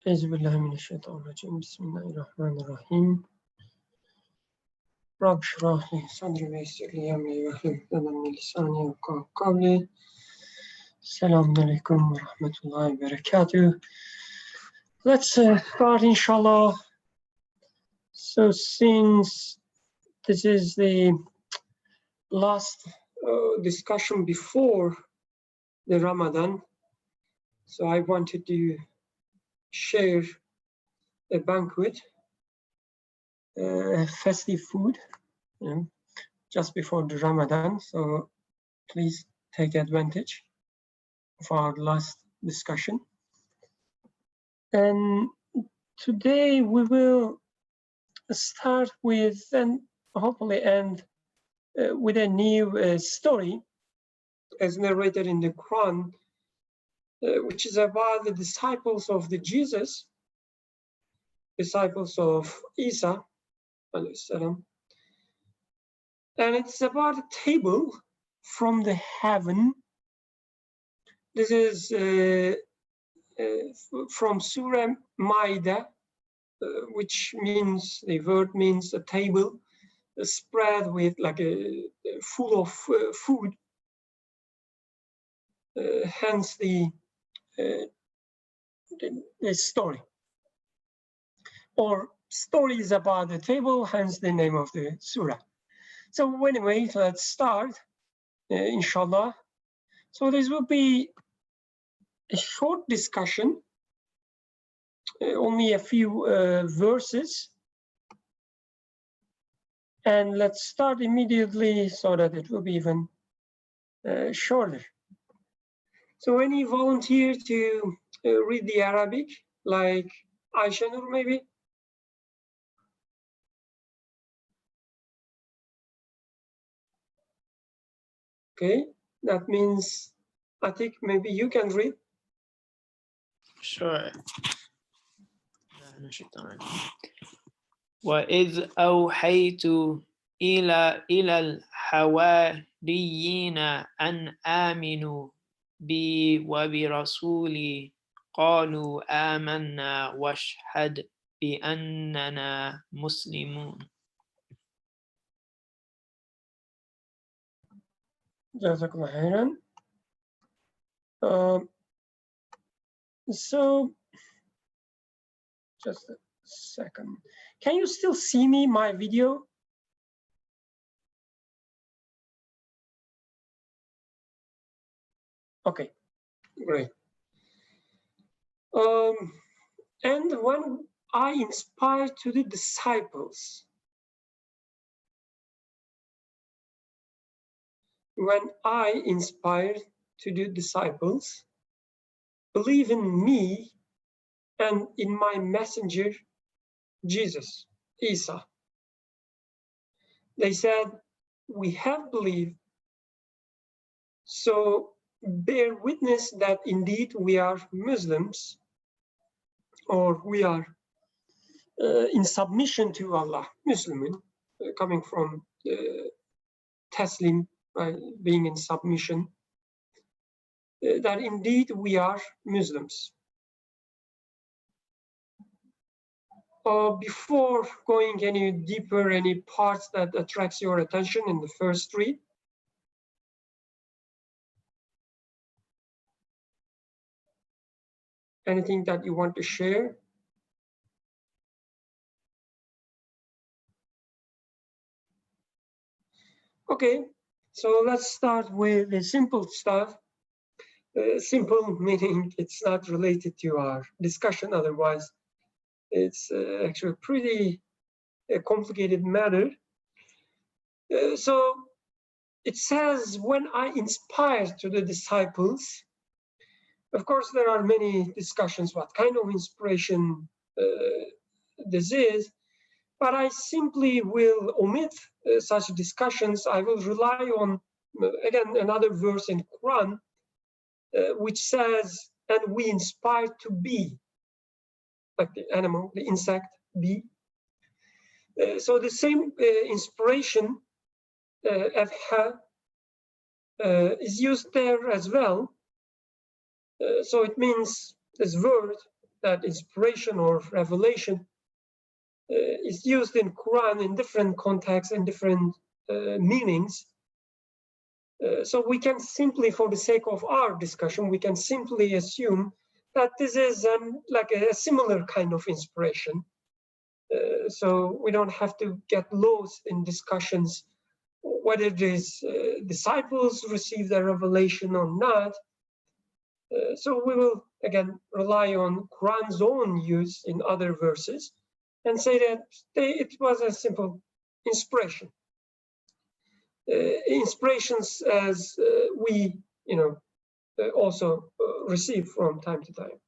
أعوذ بالله من الشيطان الرجيم بسم الله الرحمن الرحيم رب اشرح لي صدري ويسر لي أمري واحلل عقدة من لساني يفقهوا قولي السلام عليكم ورحمة الله وبركاته. Let's start inshallah. So since this is the last discussion before the Ramadan, so I wanted to share a banquet, festive food, just before the Ramadan. So please take advantage of our last discussion. And today we will start with and hopefully end with a new story as narrated in the Qur'an, which is about the disciples of the Jesus, disciples of Isa, and it's about a table from the heaven. This is from Surah Maida, which means, the word means a table spread with like full of food. Hence the story, or stories about the table, hence the name of the surah. So anyway, let's start, inshallah. So this will be a short discussion, only a few verses. And let's start immediately so that it will be even shorter. So any volunteer to read the Arabic, like Aisha Nur maybe? Okay, that means I think maybe you can read. Sure. وَإِذْ أَوْحَيْتُ إِلَى الْحَوَارِيِّينَ أَنْ آمِنُوا بِي وَبِرَسُولِي قَالُوا آمَنَّا وَاشْهَدْ بِأَنَّنَا مُسْلِمُونَ. Jazakallah khairan. So, just a second. Can you still see me, my video? Okay, great. And when I inspired to the disciples, believe in me and in my messenger, Jesus, Isa. They said, we have believed, so bear witness that indeed we are Muslims, or we are in submission to Allah, Muslimin, coming from Taslim, being in submission, that indeed we are Muslims. Before going any deeper, any parts that attracts your attention in the first read? Anything that you want to share? Okay, so let's start with the simple stuff. Simple meaning it's not related to our discussion, otherwise it's actually a pretty complicated matter. So it says, when I inspired to the disciples, of course there are many discussions what kind of inspiration this is, but I simply will omit such discussions. I will rely on, again, another verse in Quran, which says, and we inspired to be, like the animal, the insect, bee. So the same inspiration, is used there as well. So it means this word that inspiration or revelation is used in Quran in different contexts and different meanings. So we can simply, for the sake of our discussion, we can simply assume that this is like a similar kind of inspiration. So we don't have to get lost in discussions whether these disciples received a revelation or not. So we will again rely on Quran's own use in other verses and say that it was a simple inspiration. Inspirations as we, also receive from time to time.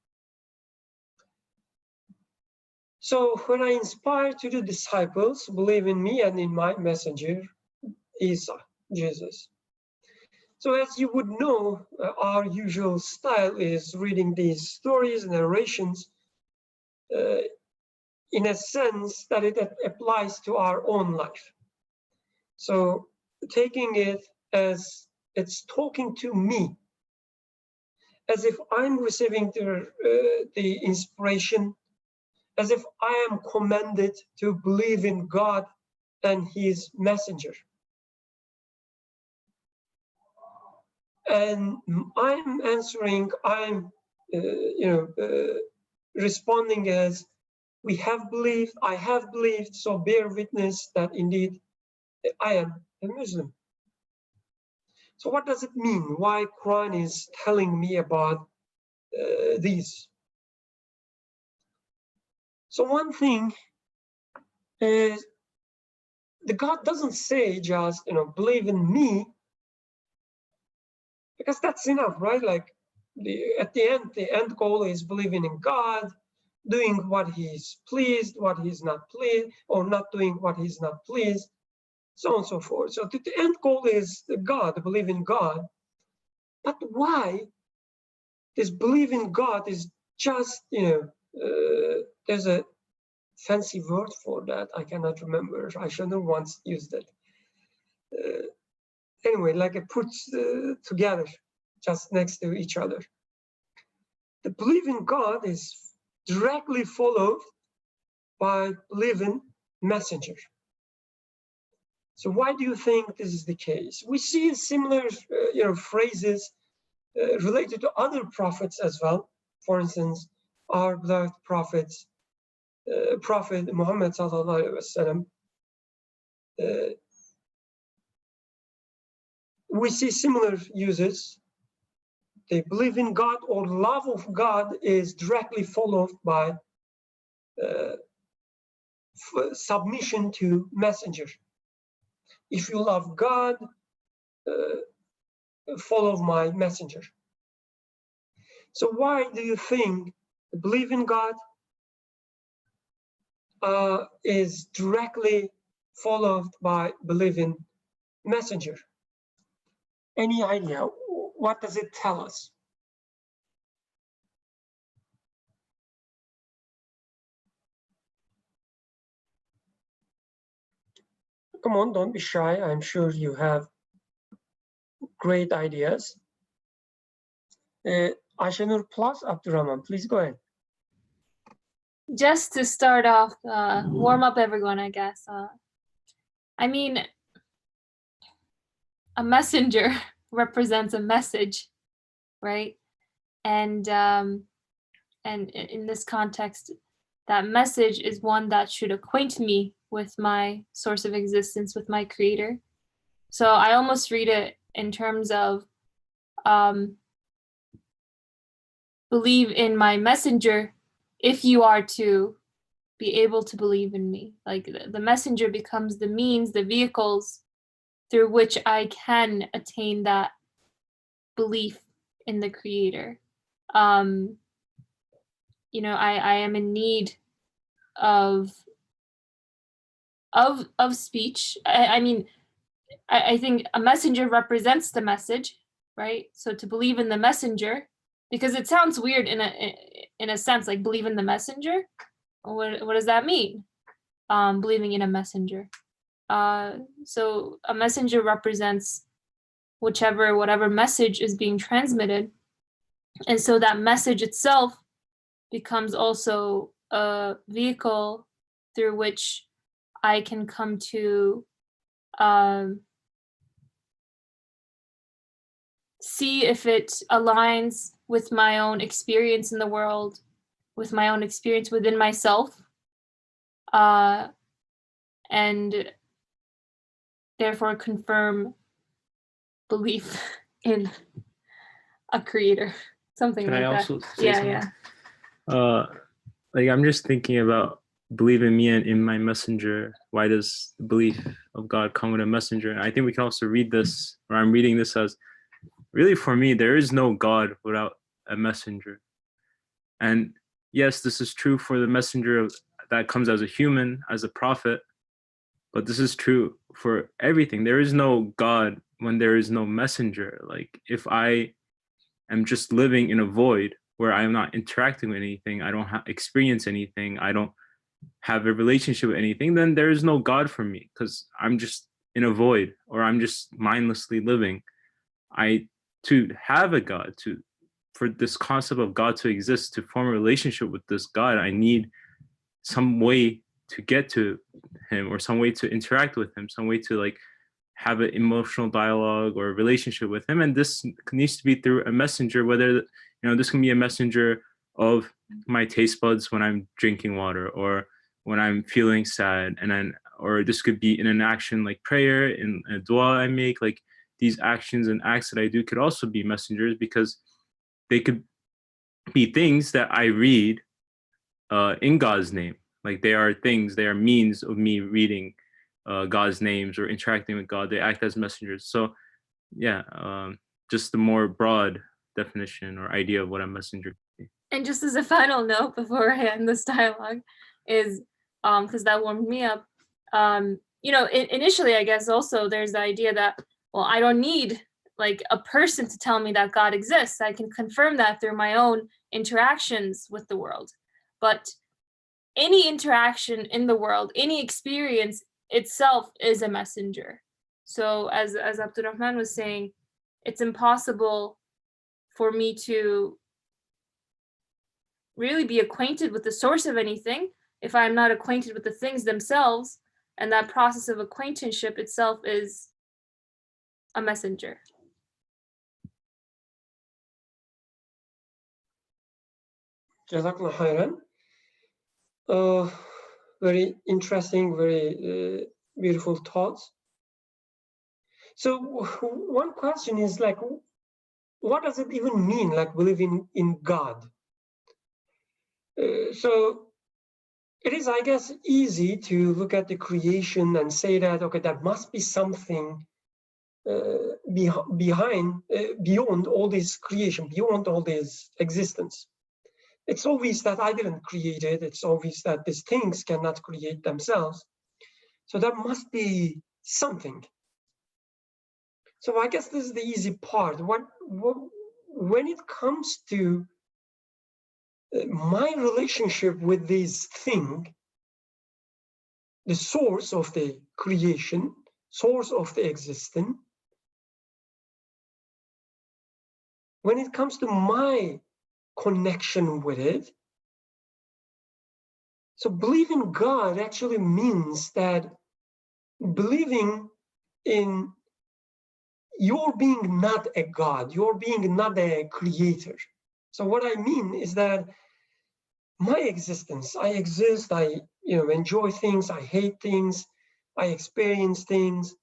So when I inspire to the disciples, believe in me and in my messenger, Isa, Jesus. So as you would know, our usual style is reading these stories and narrations in a sense that it applies to our own life. So taking it as it's talking to me, as if I'm receiving the inspiration, as if I am commanded to believe in God and his messenger. And I'm answering, I'm responding as we have believed, I have believed, so bear witness that indeed I am a Muslim. So what does it mean? Why Quran is telling me about these? So one thing is, the God doesn't say just, believe in me, because that's enough, right? Like at the end goal is believing in God, doing what he's pleased, what he's not pleased, or not doing what he's not pleased, so on and so forth. So the end goal is God, believe in God. But why this believe in God is just, there's a fancy word for that. I cannot remember. I should have once used it. Anyway, like it puts together just next to each other. The belief in God is directly followed by believing messenger. So why do you think this is the case? We see similar, phrases related to other prophets as well. For instance, our beloved prophets, Prophet Muhammad sallallahu alaihi wasallam. We see similar uses. They believe in God, or love of God is directly followed by submission to messenger. If you love God, follow my messenger. So why do you think believe in God is directly followed by believing messenger? Any idea? What does it tell us? Come on, don't be shy. I'm sure you have great ideas. Ayşenur plus Abdurrahman, please go ahead. Just to start off, warm up everyone, I guess. I mean, a messenger represents a message, right? And in this context, that message is one that should acquaint me with my source of existence, with my creator. So I almost read it in terms of believe in my messenger if you are to be able to believe in me. Like the messenger becomes the means, the vehicles through which I can attain that belief in the creator. I am in need of speech. I think a messenger represents the message, right? So to believe in the messenger, because it sounds weird in a sense, like believe in the messenger. What does that mean? Believing in a messenger. So a messenger represents whatever message is being transmitted. And so that message itself becomes also a vehicle through which I can come to see if it aligns with my own experience in the world, with my own experience within myself, and therefore confirm belief in a creator, something Can like I that. also say Yeah. like I'm just thinking about believe in me and in my messenger. Why does the belief of God come with a messenger? And I think we can also read this, or I'm reading this as, really for me, there is no God without a messenger. And yes, this is true for the messenger that comes as a human, as a prophet, but this is true for everything. There is no God when there is no messenger. Like if I am just living in a void where I'm not interacting with anything, I don't experience anything, I don't have a relationship with anything, then there is no God for me, because I'm just in a void, or I'm just mindlessly living. To have a God, for this concept of God to exist, to form a relationship with this God, I need some way to get to him, or some way to interact with him, some way to like have an emotional dialogue or a relationship with him. And this needs to be through a messenger, whether, this can be a messenger of my taste buds when I'm drinking water, or when I'm feeling sad, or this could be in an action like prayer, in a dua I make. Like these actions and acts that I do could also be messengers, because they could be things that I read in God's name. Like they are means of me reading God's names or interacting with God. They act as messengers. So yeah, just the more broad definition or idea of what a messenger could be. And just as a final note before I end this dialogue is, because that warmed me up, initially, I guess also there's the idea that, well, I don't need like a person to tell me that God exists. I can confirm that through my own interactions with the world. But any interaction in the world, any experience itself is a messenger. So as Abdurrahman was saying, it's impossible for me to really be acquainted with the source of anything if I'm not acquainted with the things themselves, and that process of acquaintanceship itself is a messenger. Jazakallah khairan. Very interesting, very beautiful thoughts. So one question is like, what does it even mean, like believing in God? So it is, I guess, easy to look at the creation and say that, okay, there must be something beyond all this creation, beyond all this existence. It's obvious that I didn't create it. It's obvious that these things cannot create themselves. So there must be something. So I guess this is the easy part. When it comes to my relationship with this thing, the source of the creation, source of the existence, when it comes to my connection with it, so believing God actually means that believing in your being not a God, your being not a creator. So what I mean is that my existence, I exist, I enjoy things, I hate things, I experience things,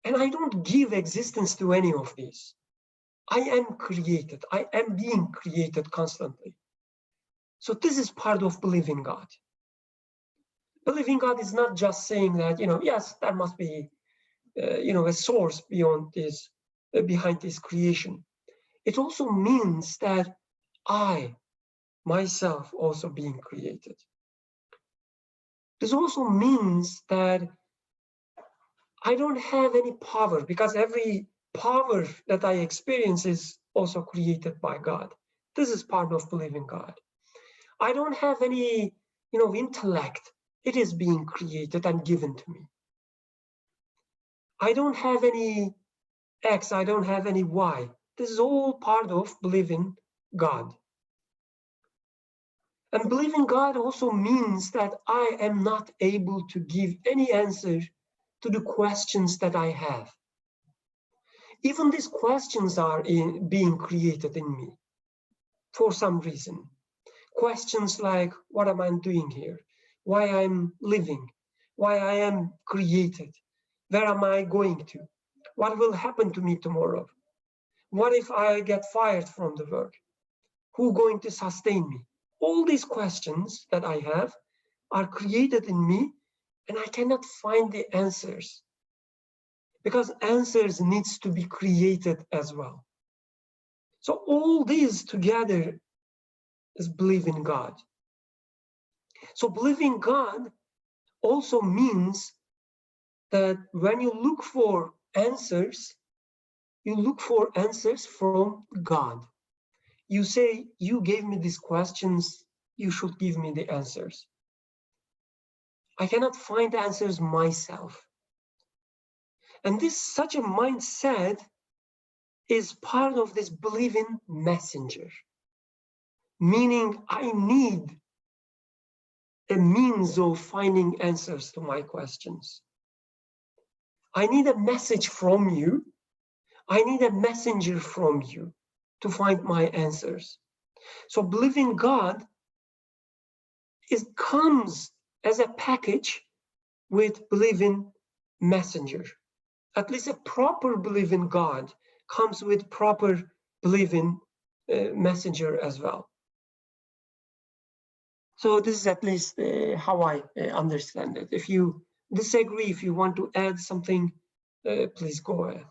and I don't give existence to any of these. I am created, I am being created constantly. So this is part of believing God. Believing God is not just saying that, yes, there must be a source beyond this, behind this creation. It also means that I, myself, also being created. This also means that I don't have any power, because every power that I experience is also created by God. This is part of believing God. I don't have any, intellect. It is being created and given to me. I don't have any X, I don't have any Y. This is all part of believing God. And believing God also means that I am not able to give any answer to the questions that I have. Even these questions are being created in me for some reason. Questions like, what am I doing here? Why I'm living? Why I am created? Where am I going to? What will happen to me tomorrow? What if I get fired from the work? Who's going to sustain me? All these questions that I have are created in me, and I cannot find the answers, because answers needs to be created as well. So all these together is believe in God. So believing God also means that when you look for answers, you look for answers from God. You say, you gave me these questions, you should give me the answers. I cannot find answers myself. And this such a mindset is part of this believing messenger, meaning I need a means of finding answers to my questions. I need a message from you. I need a messenger from you to find my answers. So believing God comes as a package with believing messenger. At least a proper belief in God comes with proper believing messenger as well. So this is at least how I understand it. If you disagree, if you want to add something, please go ahead.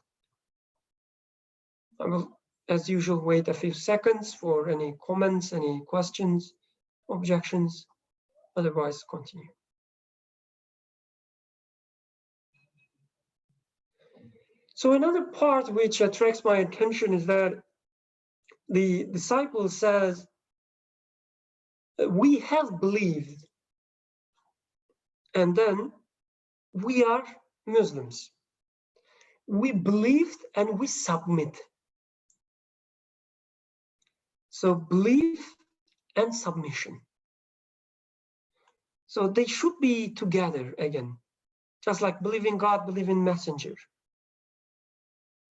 I will, as usual, wait a few seconds for any comments, any questions, objections. Otherwise, continue. So another part which attracts my attention is that the disciple says, we have believed, and then we are Muslims. We believed and we submit. So belief and submission. So they should be together again, just like believing God, believing messenger.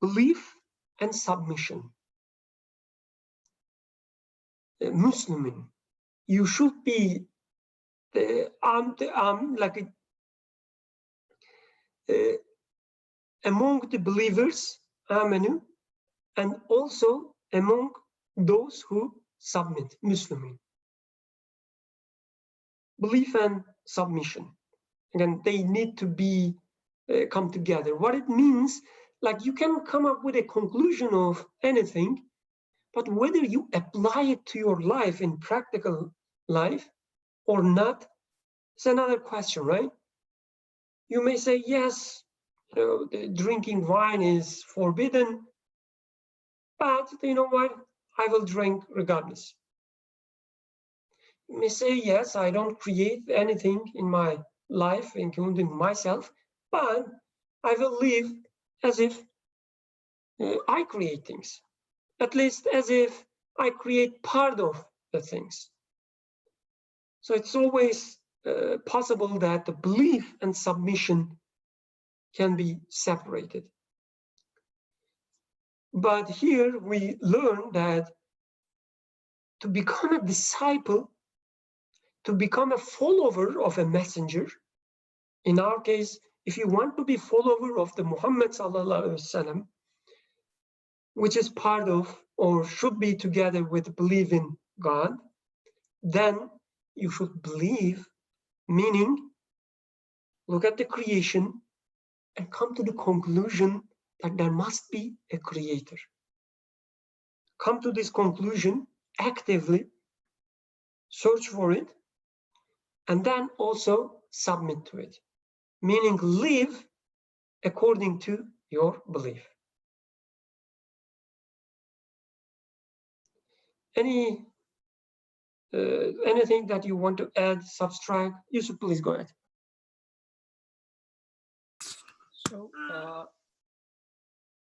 Belief and submission. Muslimin, you should be like among the believers, amanu, and also among those who submit, Muslimin. Belief and submission. Again, they need to be come together. What it means, like you can come up with a conclusion of anything, but whether you apply it to your life in practical life or not, it's another question, right? You may say, yes, drinking wine is forbidden, but you know what? I will drink regardless. You may say, yes, I don't create anything in my life, including myself, but I will live as if I create things, at least as if I create part of the things. So it's always possible that the belief and submission can be separated. But here we learn that to become a disciple, to become a follower of a messenger, in our case, if you want to be follower of the Muhammad sallallahu alaihi wasallam, which is part of or should be together with believing God, then you should believe, meaning look at the creation and come to the conclusion that there must be a creator. Come to this conclusion actively, search for it, and then also submit to it, meaning live according to your belief. Anything that you want to add, subtract? Yusuf, please go ahead. So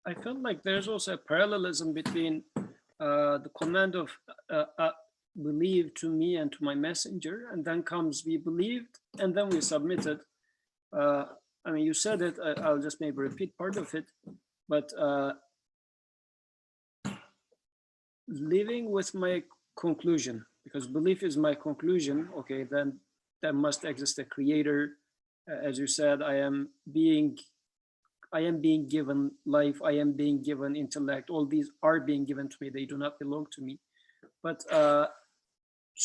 I felt like there's also a parallelism between the command of believe to me and to my messenger, and then comes we believed, and then we submitted. I mean, you said it, I'll just maybe repeat part of it, but living with my conclusion, because belief is my conclusion, okay, then there must exist a creator. As you said, I am being given life, I am being given intellect, all these are being given to me, they do not belong to me. But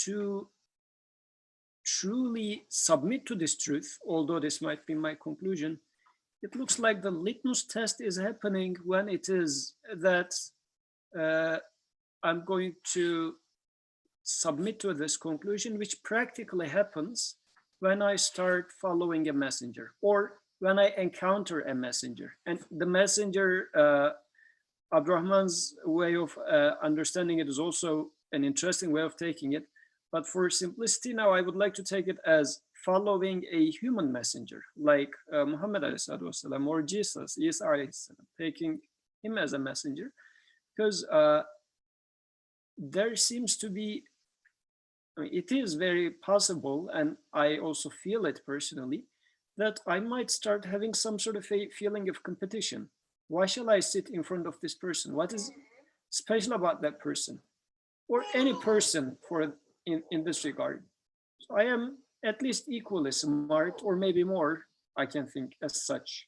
to truly submit to this truth, although this might be my conclusion, it looks like the litmus test is happening when it is that I'm going to submit to this conclusion, which practically happens when I start following a messenger or when I encounter a messenger. And the messenger, Abdurrahman's way of understanding it is also an interesting way of taking it. But for simplicity now, I would like to take it as following a human messenger, like Muhammad والسلام, or Jesus, Isa والسلام, taking him as a messenger, because there seems to be, I mean, it is very possible, and I also feel it personally, that I might start having some sort of a feeling of competition. Why shall I sit in front of this person? What is special about that person? Or any person in this regard. So I am at least equally smart, or maybe more, I can think as such.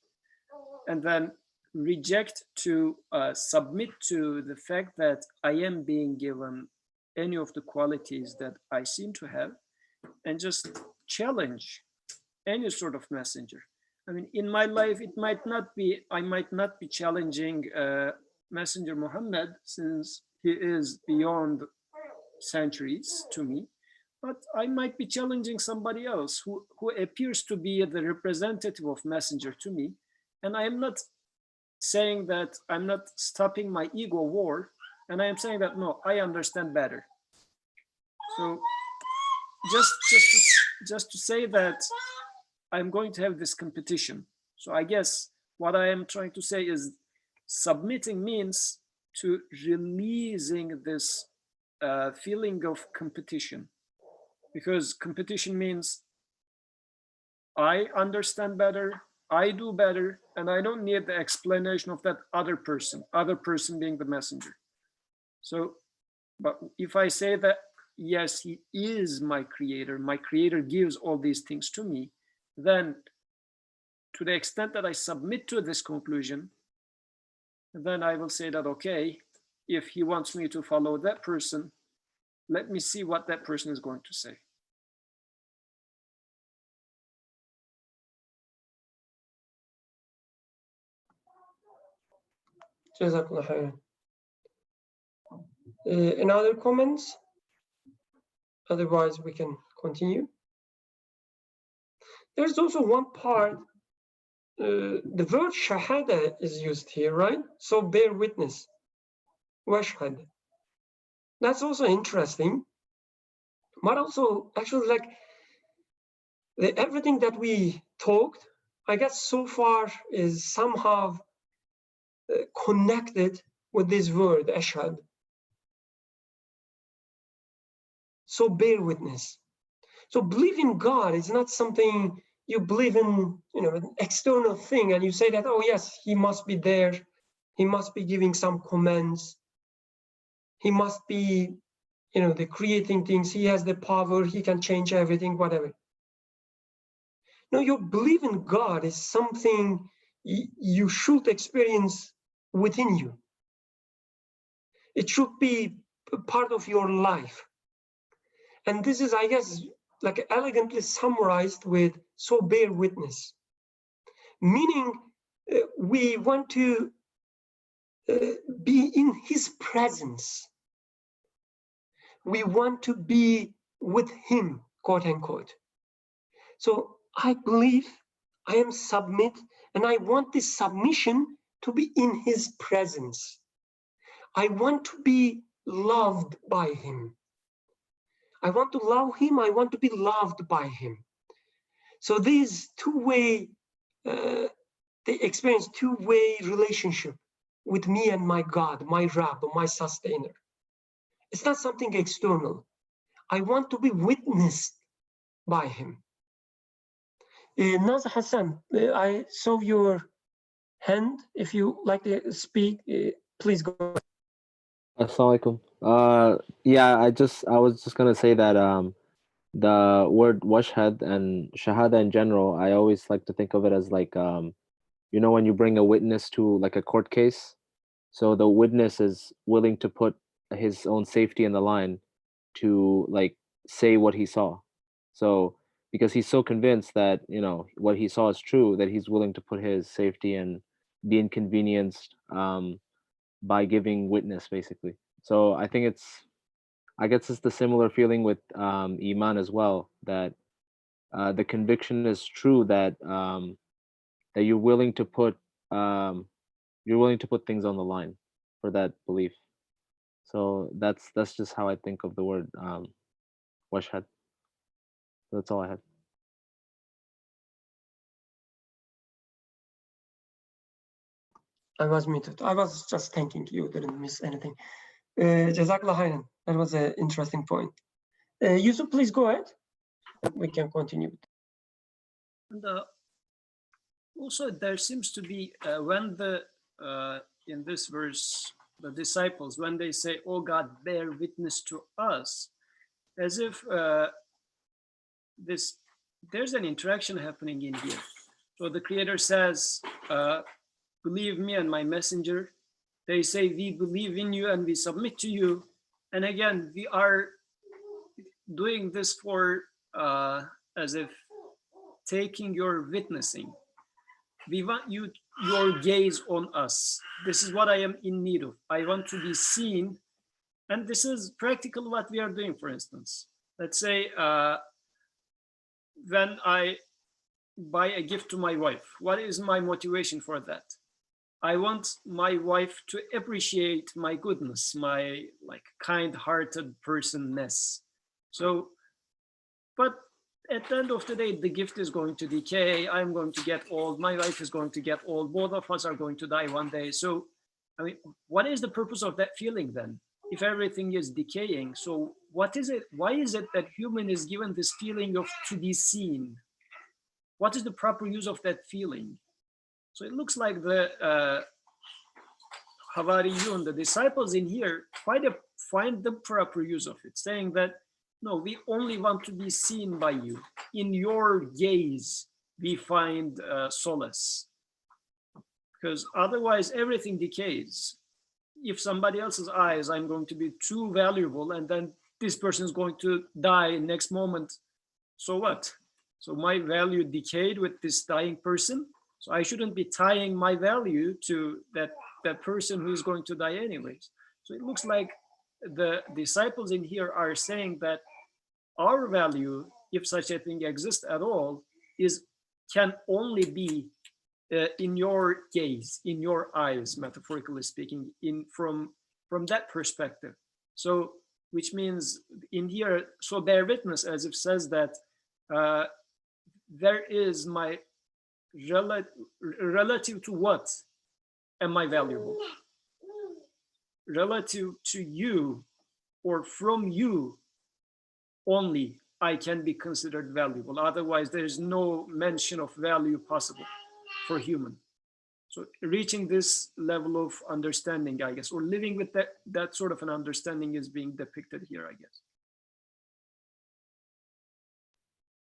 And then reject to submit to the fact that I am being given any of the qualities that I seem to have, and just challenge any sort of messenger. I mean, in my life, it might not be, I might not be challenging Messenger Muhammad, since he is beyond centuries to me, but I might be challenging somebody else who appears to be the representative of messenger to me. And I am not saying that, I'm not stopping my ego war, and I am saying that, no, I understand better. So just to say that I'm going to have this competition. So I guess what I am trying to say is submitting means to releasing this feeling of competition, because competition means I understand better, I do better, and I don't need the explanation of that other person being the messenger. So, but if I say that, yes, he is my creator gives all these things to me, then to the extent that I submit to this conclusion, then I will say that, okay, if he wants me to follow that person, let me see what that person is going to say. Jazakallah khairan. Any other comments? Otherwise, we can continue. There's also one part, the word shahada is used here, right? So bear witness, washhad. That's also interesting, but also actually like everything that we talked, I guess so far is somehow connected with this word, ashhad. So bear witness. So believe in God is not something you believe in, an external thing, and you say that, oh yes, he must be there, he must be giving some commands, he must be, the creating things, he has the power, he can change everything, whatever. No, your belief in God is something you should experience within you. It should be part of your life. And this is, I guess, like elegantly summarized with so bear witness. Meaning we want to be in his presence. We want to be with him, quote unquote. So I believe, I am submit, and I want this submission to be in his presence. I want to be loved by him. I want to love him, I want to be loved by him. So these two-way, they experience two-way relationship with me and my God, my Rabb, my sustainer. It's not something external. I want to be witnessed by him. Naz Hassan, I saw your hand. If you like to speak, please go. Assalamu alaikum. Yeah, I was just gonna say that the word washhad and shahada in general, I always like to think of it as like you know, when you bring a witness to like a court case, so the witness is willing to put his own safety in the line to like say what he saw. So because he's so convinced that, you know, what he saw is true, that he's willing to put his safety and be inconvenienced by giving witness, basically. So I think I guess it's the similar feeling with iman as well, that the conviction is true, that that you're willing to put things on the line for that belief. So that's just how I think of the word washhad. That's all I had. I was muted. I was just thanking you. Didn't miss anything. Jazakallah khairan. That was an interesting point. Yusuf, please go ahead. We can continue. And also, there seems to be when the in this verse, the disciples, when they say, "Oh God, bear witness to us," as if there's an interaction happening in here. So the Creator says, "Believe me and my messenger." They say, "We believe in you and we submit to you." And again, we are doing this for as if taking your witnessing. We want your gaze on us. This is what I am in need of. I want to be seen. And this is practically what we are doing, for instance. Let's say when I buy a gift to my wife, what is my motivation for that? I want my wife to appreciate my goodness, my like kind-hearted personness. So, but at the end of the day, the gift is going to decay. I'm going to get old. My wife is going to get old. Both of us are going to die one day. So, I mean, what is the purpose of that feeling then? If everything is decaying, so what is it? Why is it that human is given this feeling of to be seen? What is the proper use of that feeling? So it looks like the Havariyun, the disciples in here, find the proper use of it, saying that, no, we only want to be seen by you. In your gaze, we find solace. Because otherwise, everything decays. If somebody else's eyes, I'm going to be too valuable, and then this person is going to die next moment. So what? So my value decayed with this dying person. So I shouldn't be tying my value to that person who is going to die anyways. So it looks like the disciples in here are saying that our value, if such a thing exists at all, can only be in your gaze, in your eyes, metaphorically speaking, from that perspective. So, which means in here, so bear witness, as it says that there is my relative to what am I valuable? Relative to you, or from you only, I can be considered valuable. Otherwise, there is no mention of value possible for human. So reaching this level of understanding, I guess, or living with that sort of an understanding is being depicted here, I guess.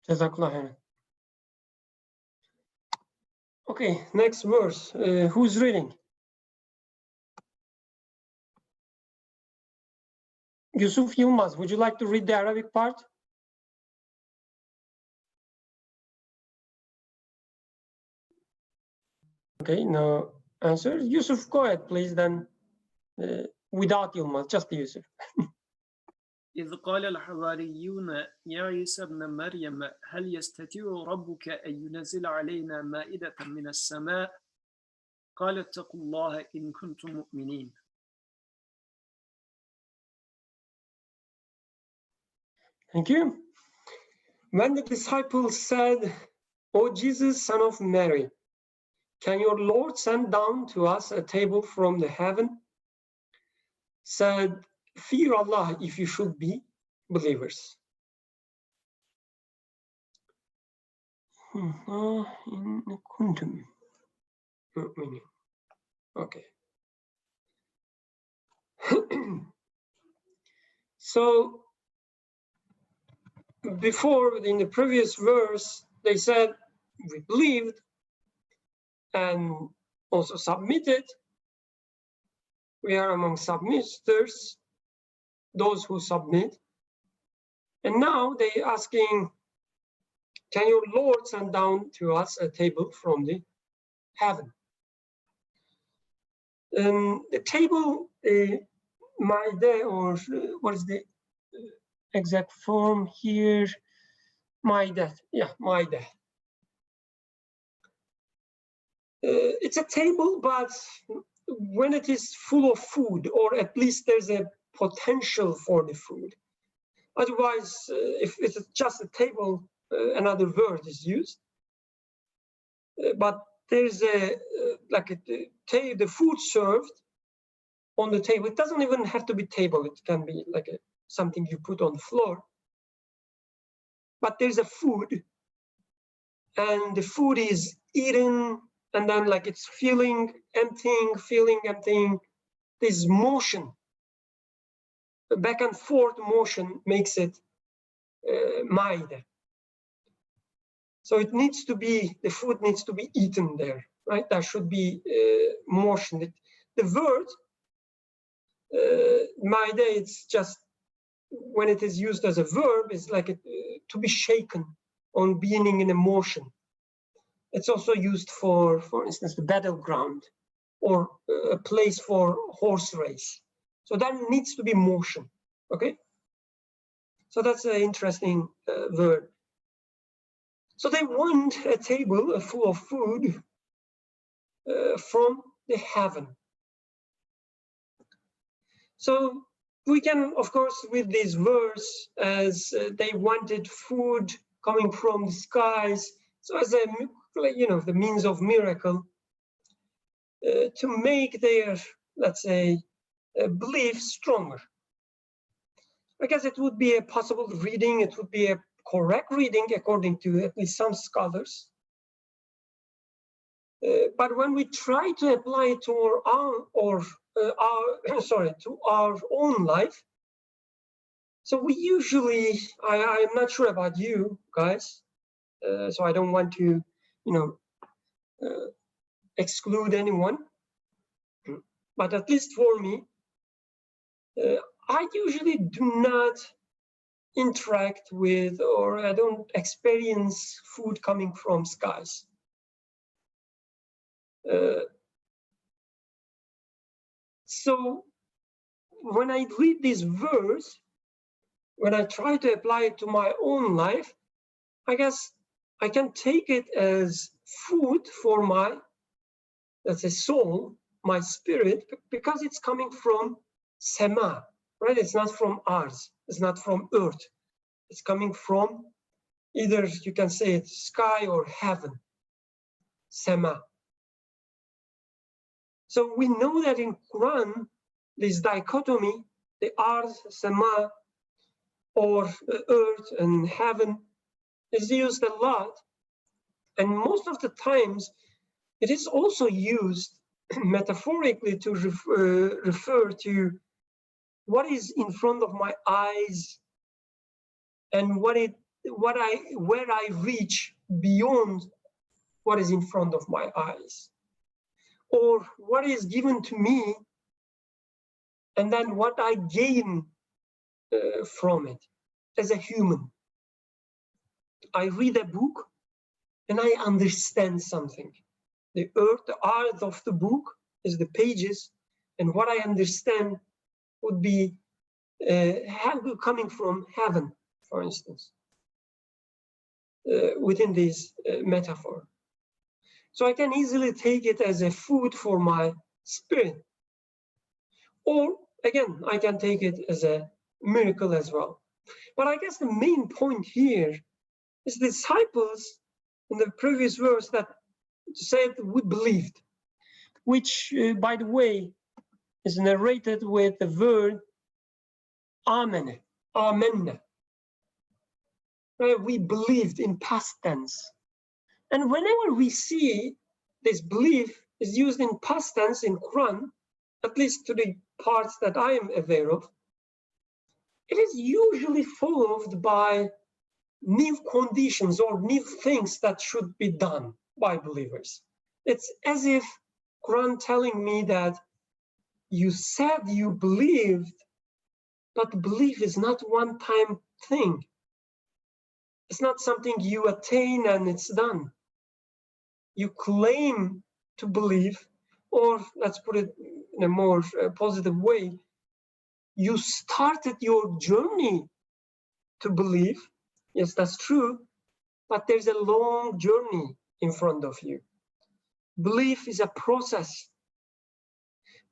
Jazakallah khairan. Okay, next verse. Who's reading? Yusuf Yilmaz, would you like to read the Arabic part? Okay, no answer. Yusuf, go ahead, please, then, without Yilmaz, just Yusuf. إذ قال الحواريون يا عيسى ابن مريم هل يستطيع ربك أن ينزل علينا مائدة من السماء قال اتقوا الله إن كنتم مؤمنين. Thank you. When the disciples said, "O Jesus, son of Mary, can your Lord send down to us a table from the heaven?" Said, "Fear Allah if you should be believers. In kuntum. Okay. So before, in the previous verse, they said we believed and also submitted. We are among submitters, those who submit. And now they're asking, can your Lord send down to us a table from the heaven? The table, Maide, or what is the exact form here? Maide, yeah, Maide. It's a table, but when it is full of food, or at least there's a potential for the food. Otherwise, if it's just a table, another word is used. But there's a the food served on the table. It doesn't even have to be table. It can be like something you put on the floor. But there's a food, and the food is eaten, and then like it's feeling, emptying. This motion, the back and forth motion makes it maide. So it needs to be, the food needs to be eaten there, right? There should be motion. The word maide, it's just, when it is used as a verb, is like to be shaken on being in a motion. It's also used for instance, the battleground or a place for horse race. So that needs to be motion, okay? So that's an interesting word. So they want a table full of food from the heaven. So we can, of course, read this verse as they wanted food coming from the skies. So as a, the means of miracle to make their, let's say, belief stronger. I guess it would be a possible reading. It would be a correct reading according to at least some scholars. But when we try to apply it to our own life, so we usually, I'm not sure about you guys, so I don't want to, exclude anyone, but at least for me, I usually do not interact with, or I don't experience food coming from skies. So when I read this verse, when I try to apply it to my own life, I guess I can take it as food for my, let's say, soul, my spirit, because it's coming from Sema, right? It's not from ours. It's not from earth. It's coming from either, you can say it's sky or heaven, Sema. So we know that in Qur'an, this dichotomy, the earth, Sema, or earth and heaven, is used a lot. And most of the times, it is also used metaphorically to refer to what is in front of my eyes and where I reach beyond what is in front of my eyes, or what is given to me and then what I gain from it as a human. I read a book and I understand something. The earth of the book is the pages, and what I understand would be coming from heaven, for instance, within this metaphor. So I can easily take it as a food for my spirit. Or again, I can take it as a miracle as well. But I guess the main point here is the disciples in the previous verse that said we believed, which, by the way, is narrated with the word amen. Amen. We believed in past tense. And whenever we see this belief is used in past tense in Quran, at least to the parts that I am aware of, it is usually followed by new conditions or new things that should be done by believers. It's as if Quran telling me that you said you believed, but belief is not one-time thing. It's not something you attain and it's done. You claim to believe, or let's put it in a more positive way, you started your journey to believe. Yes, that's true, but there's a long journey in front of you. Belief is a process.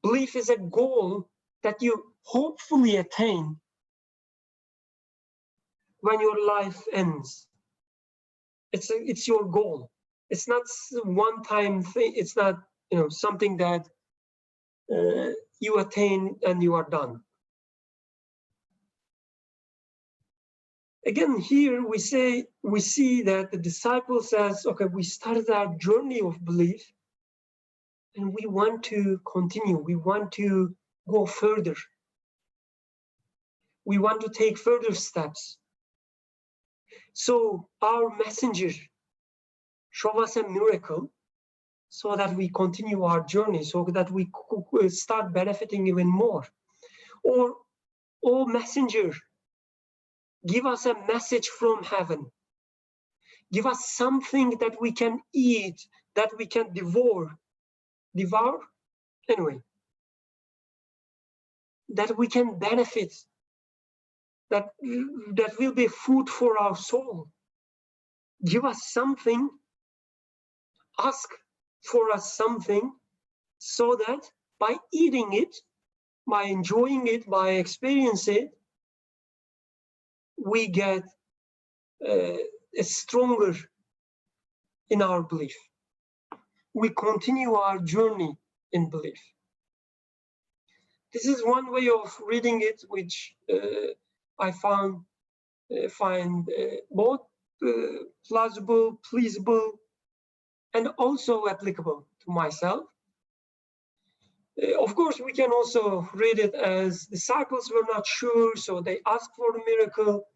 Belief is a goal that you hopefully attain when your life ends. It's your goal. It's not one-time thing. It's not something that you attain and you are done. Again, here we see that the disciple says, okay, we started our journey of belief and we want to continue. We want to go further. We want to take further steps. So our messenger show us a miracle so that we continue our journey, so that we start benefiting even more. Or, oh messenger, give us a message from heaven. Give us something that we can eat, that we can devour? Anyway, that we can benefit, that will be food for our soul. Give us something, ask for us something, so that by eating it, by enjoying it, by experiencing it, we get stronger in our belief. We continue our journey in belief. This is one way of reading it, which I find both plausible, pleasable, and also applicable to myself. Of course, we can also read it as disciples were not sure, so they asked for a miracle,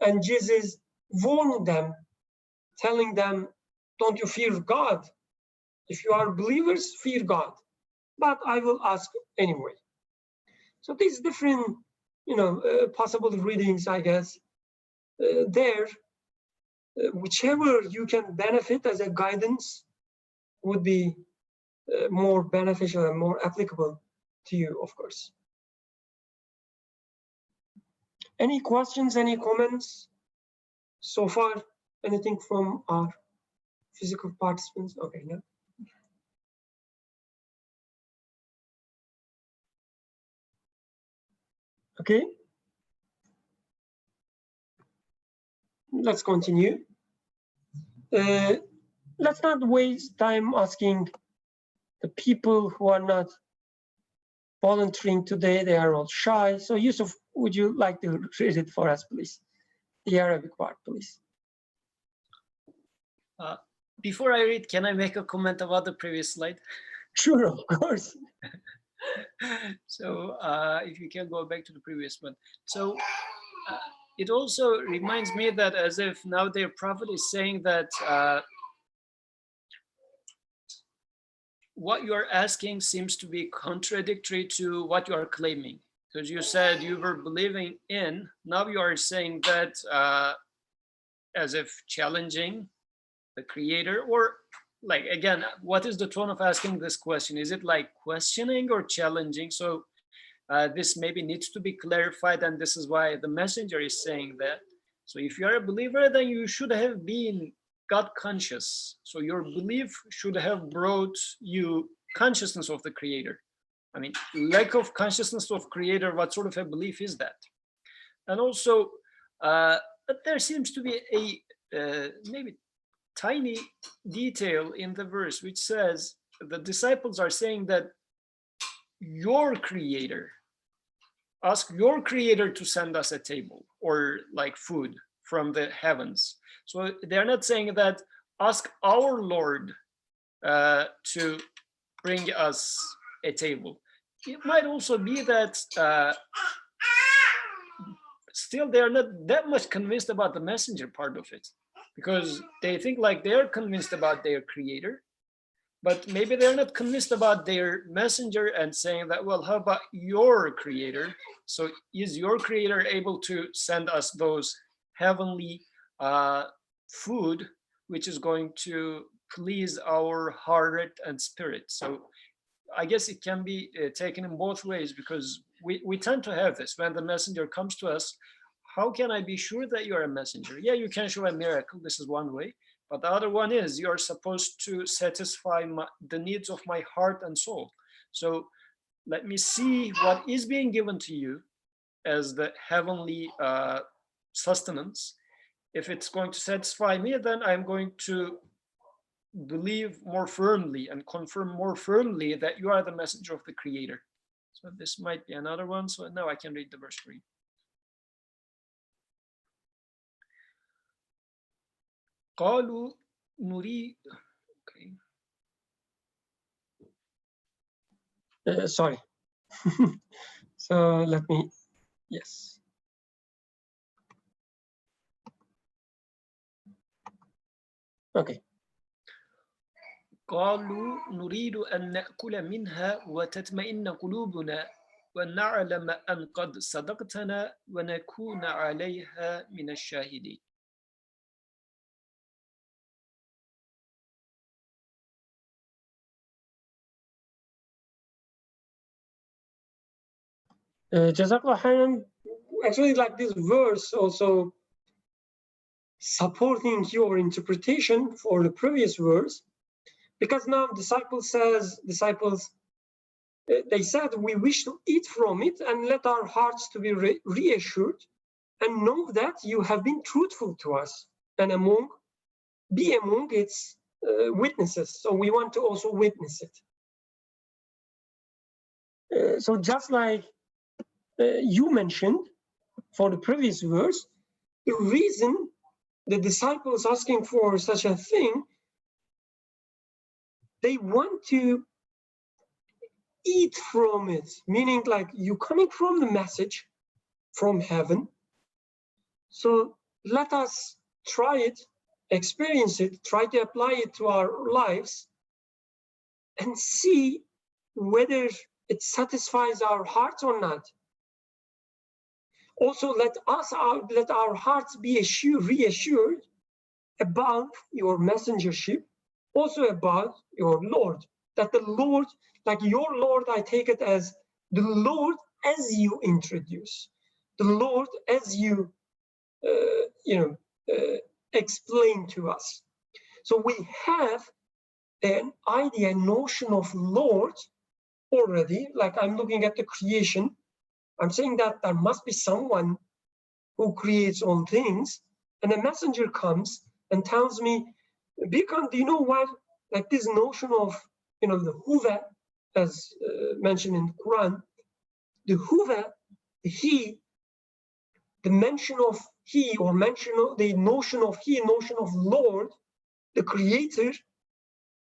and Jesus warned them, telling them, don't you fear God? If you are believers, fear God. But I will ask anyway. So these different, possible readings, I guess, whichever you can benefit as a guidance would be more beneficial and more applicable to you, of course. Any questions, any comments so far? Anything from our physical participants? Okay, no. Okay. Let's continue. Let's not waste time asking the people who are not volunteering today. They are all shy. So Yusuf, would you like to read it for us, please? The Arabic part, please. Before I read, can I make a comment about the previous slide? Sure, of course. So if you can go back to the previous one. So it also reminds me that as if now their prophet is saying that what you are asking seems to be contradictory to what you are claiming. Because you said you were believing in, now you are saying that as if challenging the creator, or like, again, what is the tone of asking this question? Is it like questioning or challenging? So this maybe needs to be clarified, and this is why the messenger is saying that. So if you are a believer, then you should have been God conscious. So your belief should have brought you consciousness of the creator. I mean, lack of consciousness of creator, what sort of a belief is that? And also, but there seems to be a maybe tiny detail in the verse which says the disciples are saying that your creator. ask your creator to send us a table or like food from the heavens. So they're not saying that ask our Lord to bring us a table. It might also be that still they're not that much convinced about the messenger part of it, because they think like they're convinced about their creator, but maybe they're not convinced about their messenger and saying that, well, how about your creator? So is your creator able to send us those heavenly food, which is going to please our heart and spirit? So I guess it can be taken in both ways, because we tend to have this when the messenger comes to us. How can I be sure that you are a messenger? Yeah, you can show a miracle. This is one way. But the other one is you're supposed to satisfy the needs of my heart and soul. So let me see what is being given to you as the heavenly sustenance. If it's going to satisfy me, then I'm going to believe more firmly and confirm more firmly that you are the messenger of the creator. So this might be another one. So now I can read the verse for you. قالوا نريد. Okay. Sorry. So let me, yes. Okay. قالوا نريد أن نأكل منها وتطمئن قلوبنا ونعلم أن قد صدقتنا ونكون عليها من الشاهدين. Jazakallah khairan. Actually, like this verse also supporting your interpretation for the previous verse, because now disciples, they said, we wish to eat from it and let our hearts to be reassured and know that you have been truthful to us and be among its witnesses. So we want to also witness it. So just like you mentioned for the previous verse, the reason the disciples asking for such a thing, they want to eat from it, meaning like you coming from the message from heaven. So let us try it, experience it, try to apply it to our lives and see whether it satisfies our hearts or not. Also, let our hearts be reassured about your messengership, also about your Lord. That the Lord, like your Lord, I take it as the Lord as you introduce, the Lord as you, explain to us. So we have an idea, notion of Lord already. Like I'm looking at the creation, I'm saying that there must be someone who creates all things, and a messenger comes and tells me, Birkan, do you know what, like this notion of, the huwa, as mentioned in the Qur'an, the huwa, the he, the mention of he, or mention of the notion of he, notion of Lord, the creator,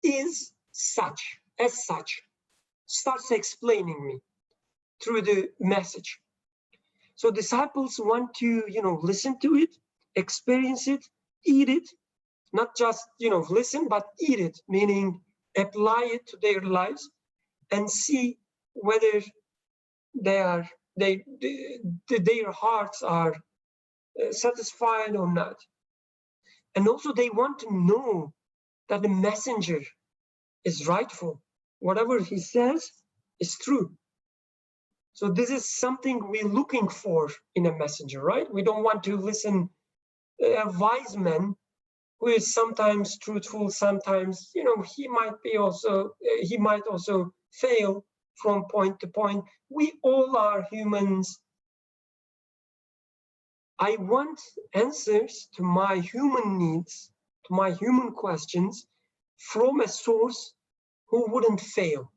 is such, as such, starts explaining me through the message. So disciples want to, listen to it, experience it, eat it, not just, listen, but eat it, meaning apply it to their lives and see whether their hearts are satisfied or not. And also they want to know that the messenger is rightful. Whatever he says is true. So this is something we're looking for in a messenger, right? We don't want to listen a wise man who is sometimes truthful, sometimes, he might also fail from point to point. We all are humans. I want answers to my human needs, to my human questions, from a source who wouldn't fail,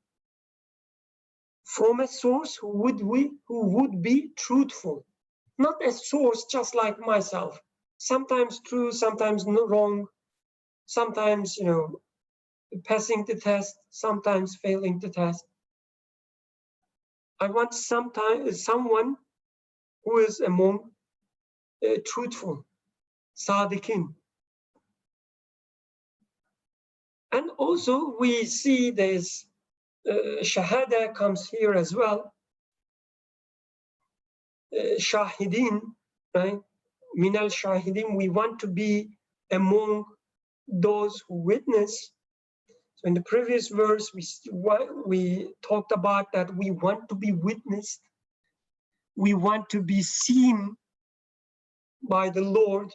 from a source who would be truthful, not a source just like myself, sometimes true, sometimes wrong, sometimes, you know, passing the test, sometimes failing the test. I want someone who is among truthful, sadiqin. And also we see there's shahada comes here as well. Shahidin, right? Minal shahidin, we want to be among those who witness. So in the previous verse, we talked about that we want to be witnessed. We want to be seen by the Lord.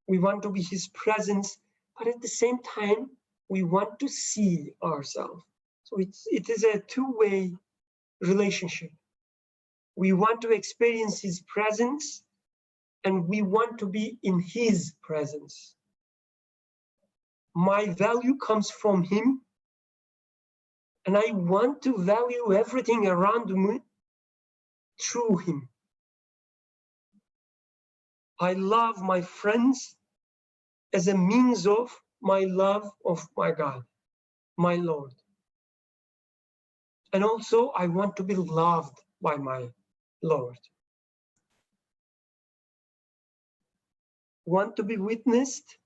We want to be his presence, but at the same time, we want to see ourselves. So it is a two-way relationship. We want to experience his presence, and we want to be in his presence. My value comes from him, and I want to value everything around me through him. I love my friends as a means of my love of my God, my Lord. And also I want to be loved by my Lord. Want to be witnessed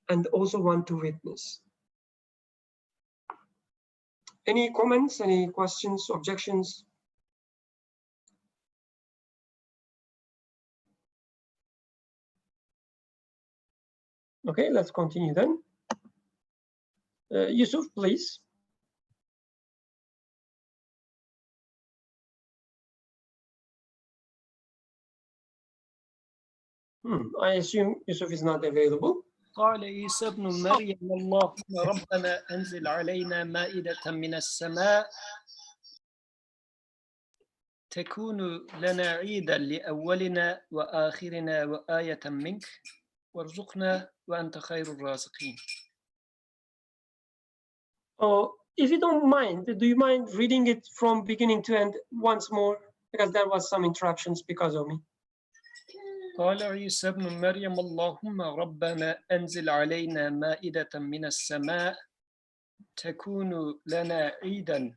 and also want to witness. Any comments, any questions, objections? Okay, let's continue then. Yusuf, please. I assume Yusuf is not available. قال عيسى ابن مريم اللهم ربنا أنزل علينا مائدة من السماء تكون لنا عيدا لأولنا وآخرنا وآية منك وارزقنا وأنت خير الرازقين. Oh, if you don't mind, do you mind reading it from beginning to end once more? Because there was some interruptions because of me. قال عيسى ابن مريم اللهم ربنا أنزل علينا مائدة من السماء تكون لنا عيدا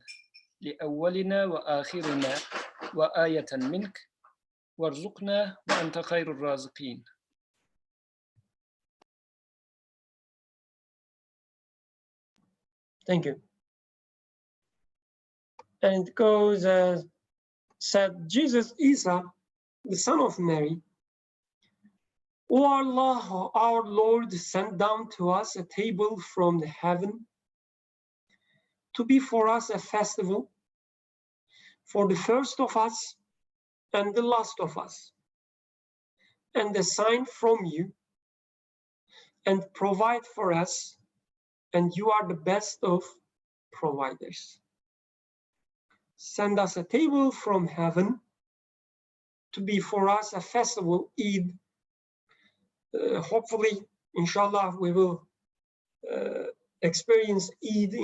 لأولنا وآخرنا وآية منك وارزقنا وأنت خير الرازقين. Thank you. And it goes as said Jesus Isa, the son of Mary, O Allah, our Lord, sent down to us a table from the heaven to be for us a festival for the first of us and the last of us, and a sign from you, and provide for us, and you are the best of providers. Send us a table from heaven to be for us a festival, Eid. Hopefully, inshallah, we will experience Eid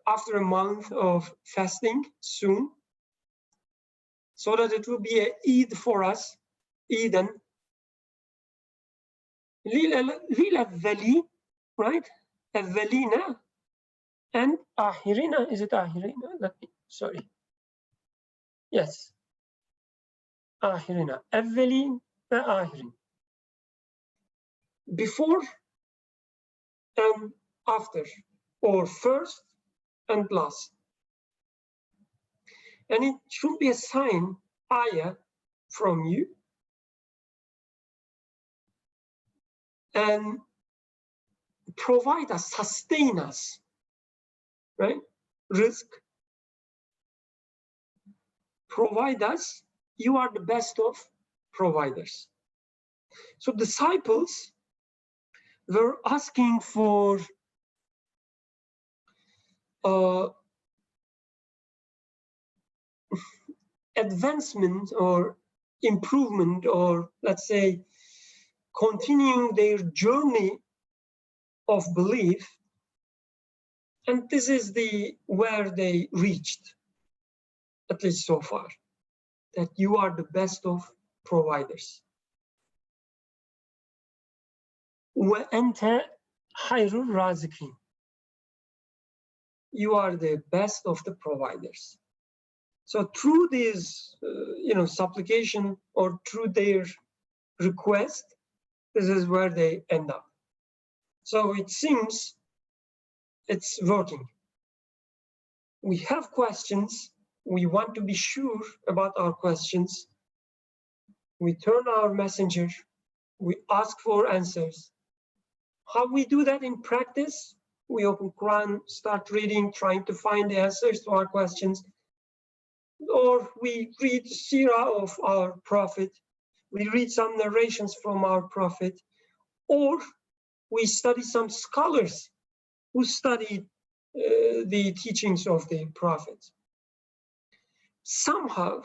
after a month of fasting soon, so that it will be an Eid for us, Eidan. Lil-Avvali, right? Avvalina and Ahirina. Is it Ahirina? Sorry. Yes. Ahirina. Avvalin and Ahirin. Before and after, or first and last. And it should be a sign, ayah, from you. And provide us, sustain us, right? Rizq. Provide us, you are the best of providers. So disciples were asking for advancement or improvement, or let's say continuing their journey of belief, and this is where they reached. at least so far, that you are the best of providers. وَأَنْتَ خَيْرُ الرَّازِقِينَ. You are the best of the providers. So through this, supplication, or through their request, this is where they end up. So it seems it's working. We have questions. We want to be sure about our questions. We turn our messenger. We ask for answers. How we do that in practice? We open Qur'an, start reading, trying to find the answers to our questions. Or we read Sirah of our Prophet. We read some narrations from our Prophet. Or we study some scholars who studied the teachings of the Prophet. Somehow,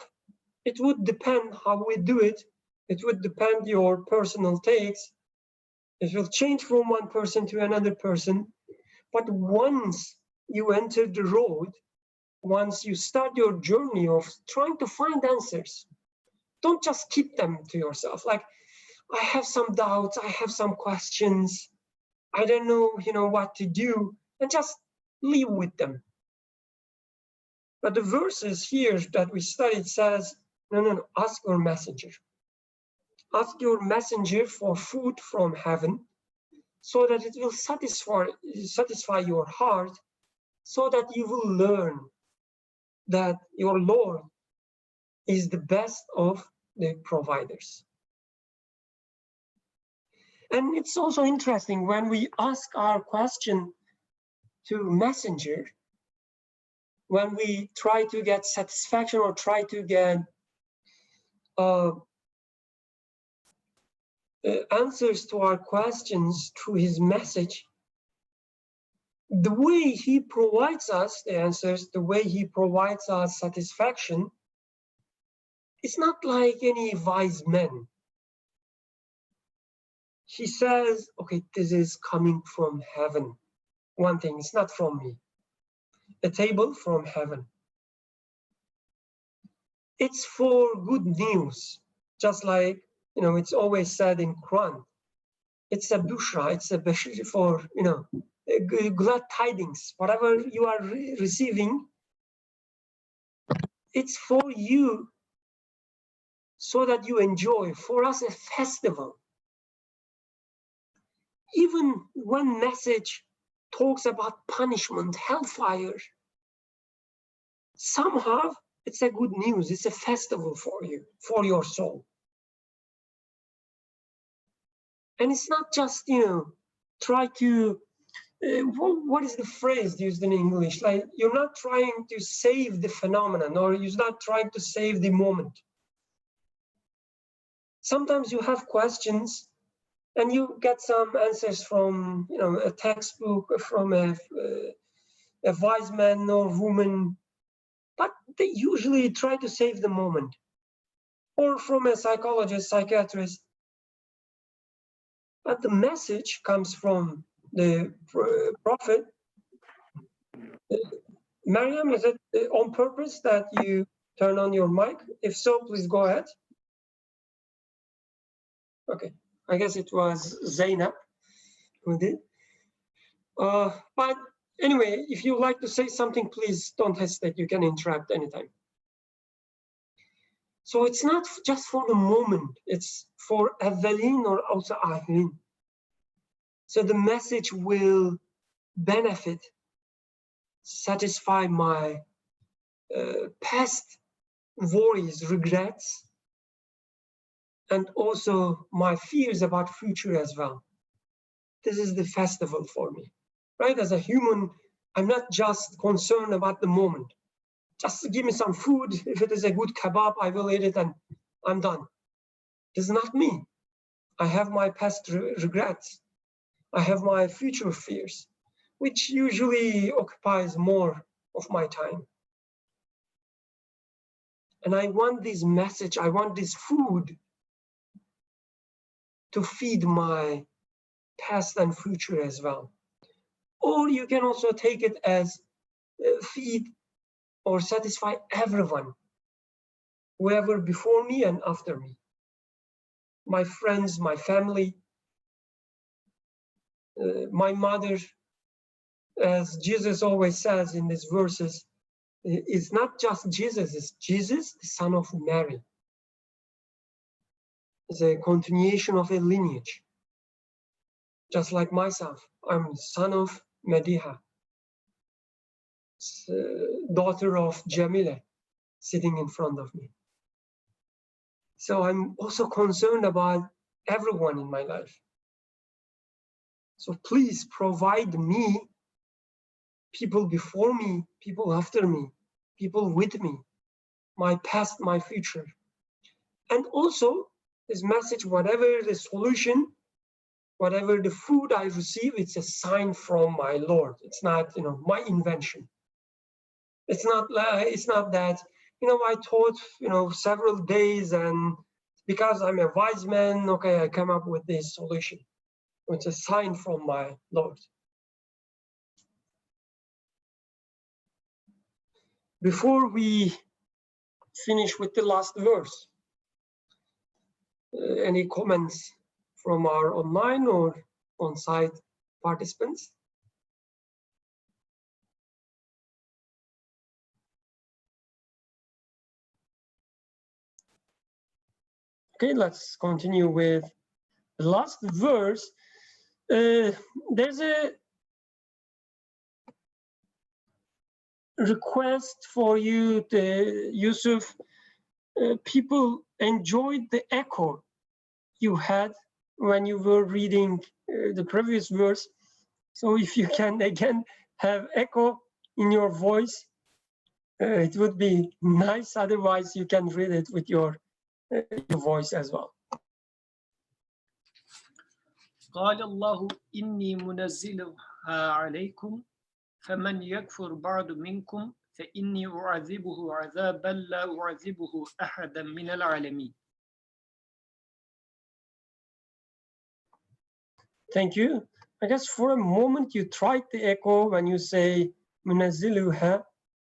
it would depend how we do it. It would depend your personal takes. It will change from one person to another person. But once you enter the road, once you start your journey of trying to find answers, don't just keep them to yourself. Like, I have some doubts, I have some questions, I don't know, what to do, and just live with them. But the verses here that we studied says, no, ask your messenger. Ask your messenger for food from heaven, so that it will satisfy your heart, so that you will learn that your Lord is the best of the providers. And it's also interesting when we ask our question to messenger, when we try to get satisfaction or try to get answers to our questions through his message, the way he provides us the answers, the way he provides us satisfaction, it's not like any wise man. He says, okay, this is coming from heaven. One thing, it's not from me. A table from heaven. It's for good news, just like, it's always said in Qur'an. It's a bushra, it's a bashir for, glad tidings. Whatever you are receiving, it's for you so that you enjoy. For us, a festival. Even when message talks about punishment, hellfire, somehow it's a good news. It's a festival for you, for your soul. And it's not just, try to, what is the phrase used in English? Like, you're not trying to save the phenomenon, or you're not trying to save the moment. Sometimes you have questions and you get some answers from, a textbook, from a wise man or woman, but they usually try to save the moment. Or from a psychologist, psychiatrist. But the message comes from the Prophet. Mariam, is it on purpose that you turn on your mic? If so, please go ahead. Okay, I guess it was Zainab who did. But anyway, if you like to say something, please don't hesitate. You can interrupt anytime. So it's not just for the moment, it's for Awwalin or also Akhirin. So the message will benefit, satisfy my past worries, regrets, and also my fears about future as well. This is the festival for me, right? As a human, I'm not just concerned about the moment. Just give me some food. If it is a good kebab, I will eat it and I'm done. This is not me. I have my past regrets. I have my future fears, which usually occupies more of my time. And I want this message, I want this food to feed my past and future as well. Or you can also take it as feed or satisfy everyone, whoever before me and after me, my friends, my family, my mother. As Jesus always says in these verses, it's not just Jesus, it's Jesus, the son of Mary. It's a continuation of a lineage. Just like myself, I'm son of Mediha, daughter of Jamila, sitting in front of me. So I'm also concerned about everyone in my life. So please provide me people before me, people after me, people with me, my past, my future. And also this message, whatever the solution, whatever the food I receive, it's a sign from my Lord. It's not, my invention. It's not that, I taught, several days, and because I'm a wise man, okay, I come up with this solution. It's a sign from my Lord. Before we finish with the last verse, any comments from our online or on-site participants? Okay, let's continue with the last verse. There's a request for you, Yusuf. People enjoyed the echo you had when you were reading the previous verse. So if you can again have echo in your voice, it would be nice. Otherwise, you can read it with your voice as well. قال الله إني منزلها عليكم فمن يكفر بعد منكم فإني أعذبه عذابا لا أعذبه أحدا من العالمين. Thank you. I guess for a moment you tried the echo when you say منزلها.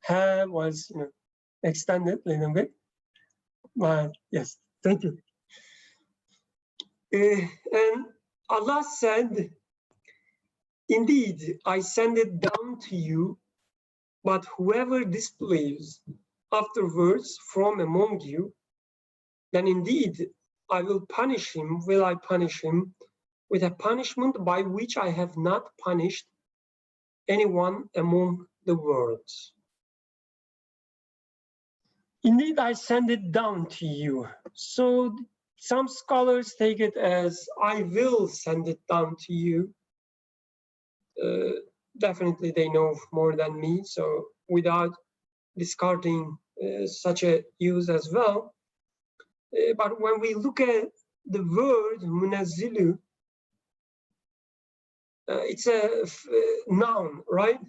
Ha was extended a little bit. But yes, thank you. And Allah said, indeed, I send it down to you, but whoever disbelieves afterwards from among you, then indeed I will punish him, with a punishment by which I have not punished anyone among the worlds. Indeed, I send it down to you. So some scholars take it as I will send it down to you. Definitely they know more than me, so without discarding such a use as well. But when we look at the word munazzilu, it's a noun, right?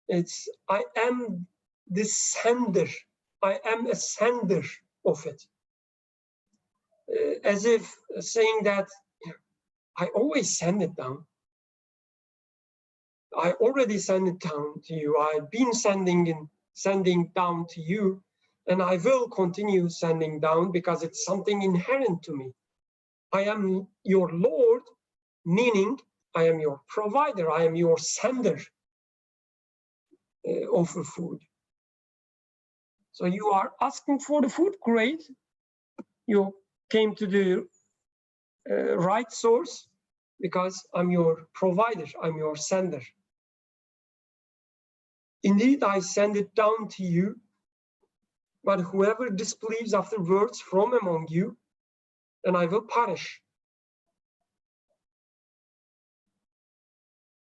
It's I am the sender. I am a sender of it. As if saying that I always send it down. I already sent it down to you. I've been sending down to you, and I will continue sending down because it's something inherent to me. I am your Lord, meaning I am your provider. I am your sender of the food. So you are asking for the food, great. You came to the right source because I'm your provider, I'm your sender. Indeed, I send it down to you, but whoever disbelieves afterwards from among you, then I will punish.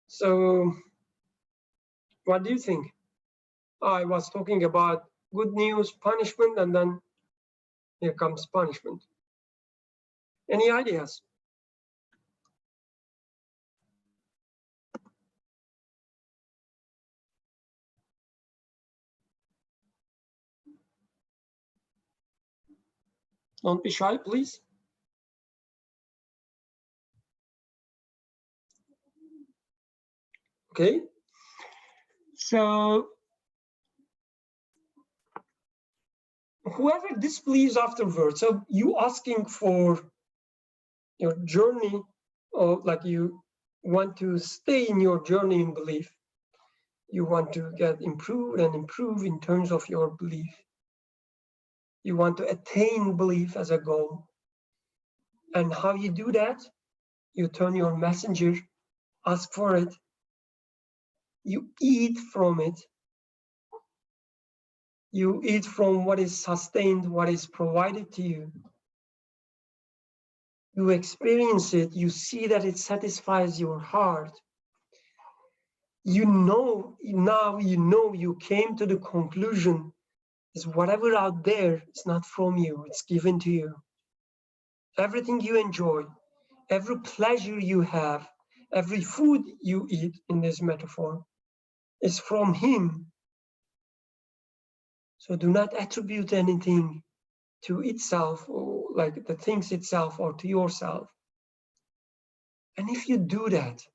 So, what do you think? I was talking about good news, punishment, and then here comes punishment. Any ideas? Don't be shy, please. Okay. So whoever disbelieves afterwards, so you asking for your journey, or like you want to stay in your journey in belief, you want to get improved and improve in terms of your belief, you want to attain belief as a goal. And how you do that? You turn your messenger, ask for it, you eat from it, you eat from what is sustained, what is provided to you. You experience it, you see that it satisfies your heart. You know, now you know, you came to the conclusion is whatever out there is not from you, it's given to you. Everything you enjoy, every pleasure you have, every food you eat in this metaphor is from him. So do not attribute anything to itself, or like the things itself, or to yourself. And if you do that,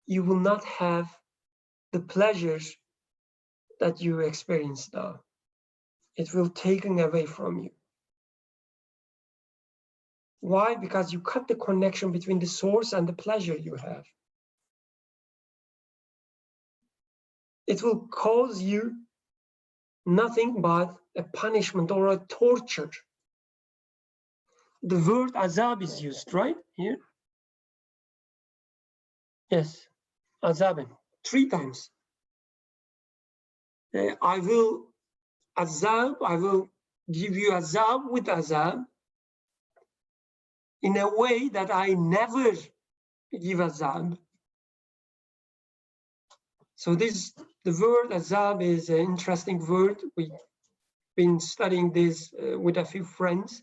you will not have the pleasures that you experience now. It will taken away from you. Why? Because you cut the connection between the source and the pleasure you have. It will cause you nothing but a punishment or a torture. The word azab is used, right? Here. Yes, azabin, 3 times. I will give you azab with azab in a way that I never give azab. So the word azab is an interesting word. We've been studying this with a few friends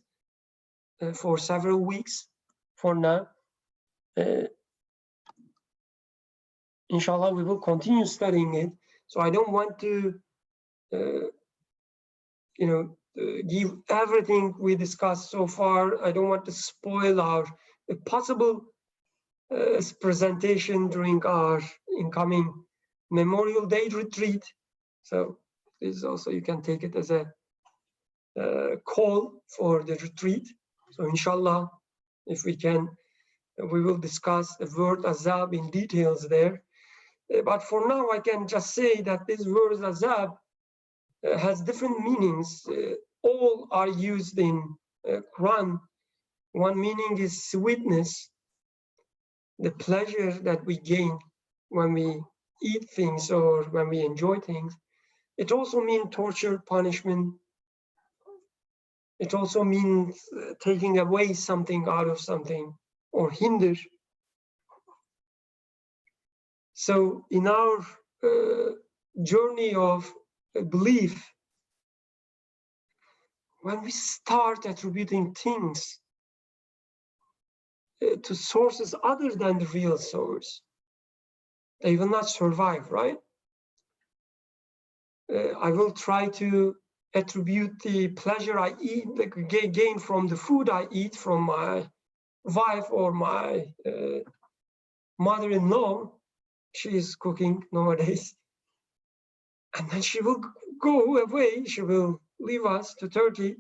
for several weeks for now. Inshallah, we will continue studying it. So I don't want to, give everything we discussed so far. I don't want to spoil our possible presentation during our incoming Memorial Day retreat. So this also, you can take it as a call for the retreat. So inshallah, if we can, we will discuss the word azab in details there. But for now, I can just say that this word azab has different meanings. All are used in Qur'an. One meaning is sweetness, the pleasure that we gain when we eat things or when we enjoy things. It also means torture, punishment. It also means taking away something out of something or hinder. So in our journey of belief, when we start attributing things to sources other than the real source, they will not survive, right? I will try to attribute the pleasure I eat, gain from the food I eat from my wife or my mother-in-law. She is cooking nowadays. And then she will go away. She will leave us to Turkey.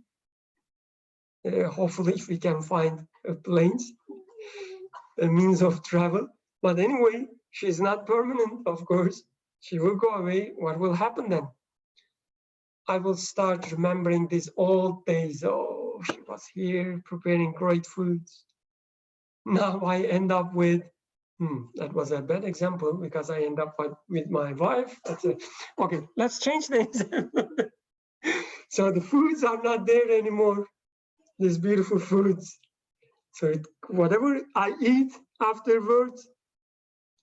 Hopefully, if we can find planes, a means of travel. But anyway, she's not permanent, of course. She will go away. What will happen then? I will start remembering these old days. Oh, she was here preparing great foods. Now I end up with, that was a bad example because I end up with my wife. Okay, let's change the example. So the foods are not there anymore, these beautiful foods. So whatever I eat afterwards,